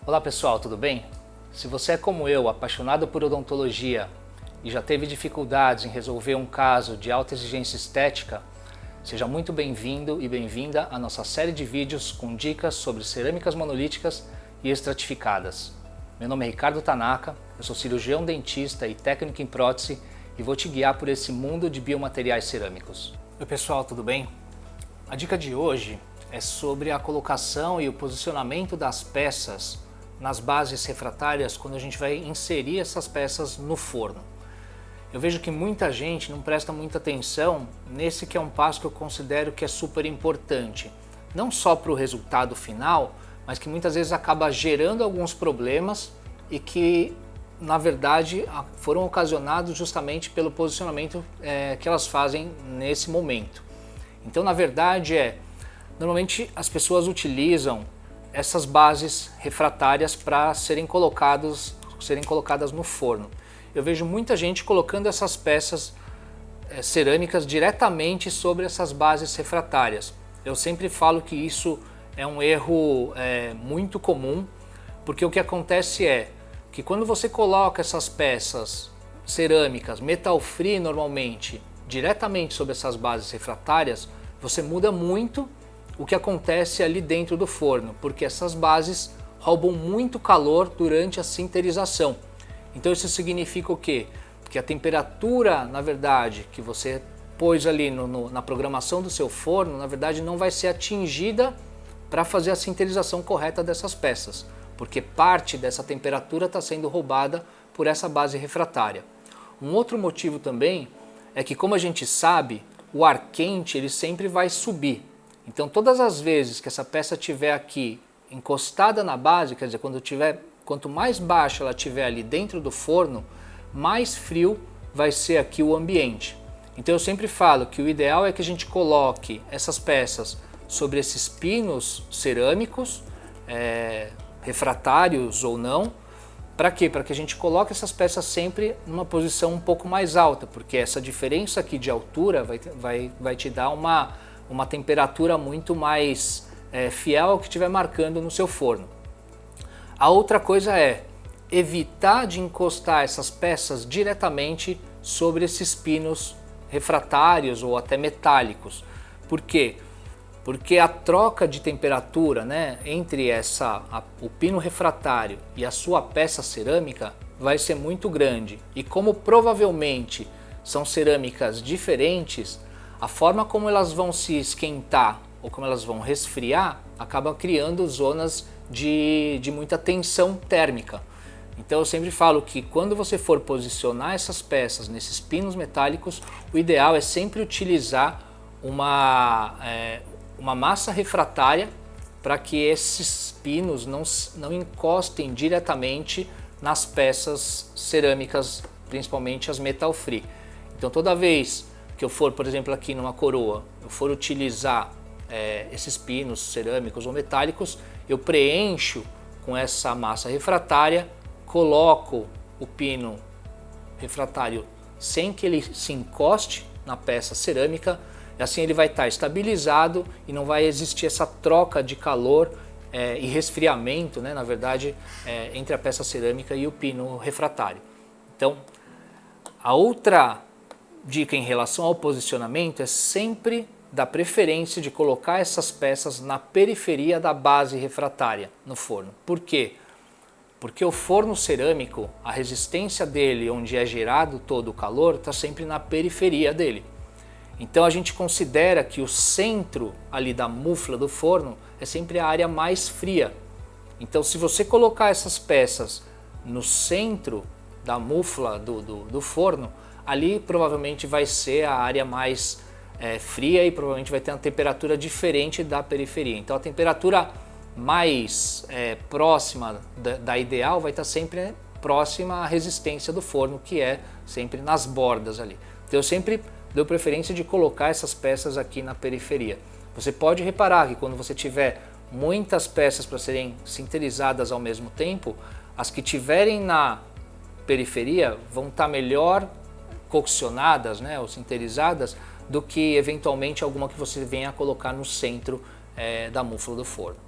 Olá pessoal, tudo bem? Se você é como eu, apaixonado por odontologia e já teve dificuldades em resolver um caso de alta exigência estética, seja muito bem-vindo e bem-vinda à nossa série de vídeos com dicas sobre cerâmicas monolíticas e estratificadas. Meu nome é Ricardo Tanaka, eu sou cirurgião dentista e técnico em prótese e vou te guiar por esse mundo de biomateriais cerâmicos. Oi pessoal, tudo bem? A dica de hoje é sobre a colocação e o posicionamento das peças nas bases refratárias quando a gente vai inserir essas peças no forno. Eu vejo que muita gente não presta muita atenção nesse que é um passo que eu considero que é super importante, não só para o resultado final, mas que muitas vezes acaba gerando alguns problemas e que na verdade foram ocasionados justamente pelo posicionamento que elas fazem nesse momento. Então na verdade normalmente as pessoas utilizam essas bases refratárias para serem colocadas no forno. Eu vejo muita gente colocando essas peças cerâmicas diretamente sobre essas bases refratárias. Eu sempre falo que isso é um erro muito comum, porque o que acontece é que quando você coloca essas peças cerâmicas, metal free normalmente, diretamente sobre essas bases refratárias, você muda muito o que acontece ali dentro do forno, porque essas bases roubam muito calor durante a sinterização. Então isso significa o quê? Que a temperatura, na verdade, que você pôs ali na programação do seu forno, na verdade não vai ser atingida para fazer a sinterização correta dessas peças, porque parte dessa temperatura está sendo roubada por essa base refratária. Um outro motivo também é que, como a gente sabe, o ar quente ele sempre vai subir. Então todas as vezes que essa peça estiver aqui encostada na base, quer dizer, quanto mais baixa ela estiver ali dentro do forno, mais frio vai ser aqui o ambiente. Então eu sempre falo que o ideal é que a gente coloque essas peças sobre esses pinos cerâmicos, refratários ou não. Para quê? Para que a gente coloque essas peças sempre numa posição um pouco mais alta, porque essa diferença aqui de altura vai te dar uma temperatura muito mais fiel ao que estiver marcando no seu forno. A outra coisa é evitar de encostar essas peças diretamente sobre esses pinos refratários ou até metálicos. Por quê? Porque a troca de temperatura, entre o pino refratário e a sua peça cerâmica vai ser muito grande. E como provavelmente são cerâmicas diferentes, a forma como elas vão se esquentar ou como elas vão resfriar acaba criando zonas de muita tensão térmica. Então eu sempre falo que quando você for posicionar essas peças nesses pinos metálicos, o ideal é sempre utilizar uma massa refratária para que esses pinos não encostem diretamente nas peças cerâmicas, principalmente as metal free. Então toda vez que eu for, por exemplo, aqui numa coroa, eu for utilizar esses pinos cerâmicos ou metálicos, eu preencho com essa massa refratária, coloco o pino refratário sem que ele se encoste na peça cerâmica, e assim ele vai estar estabilizado e não vai existir essa troca de calor e resfriamento, na verdade, entre a peça cerâmica e o pino refratário. Então, a outra dica em relação ao posicionamento é sempre dar preferência de colocar essas peças na periferia da base refratária no forno. Por quê? Porque o forno cerâmico, a resistência dele, onde é gerado todo o calor, está sempre na periferia dele. Então a gente considera que o centro ali da mufla do forno é sempre a área mais fria. Então se você colocar essas peças no centro da mufla do forno, ali provavelmente vai ser a área mais fria e provavelmente vai ter uma temperatura diferente da periferia. Então a temperatura mais próxima da ideal vai estar sempre próxima à resistência do forno, que é sempre nas bordas ali. Então eu sempre dou preferência de colocar essas peças aqui na periferia. Você pode reparar que quando você tiver muitas peças para serem sinterizadas ao mesmo tempo, as que tiverem na periferia vão estar melhor coccionadas, ou sinterizadas, do que eventualmente alguma que você venha a colocar no centro da mufla do forno.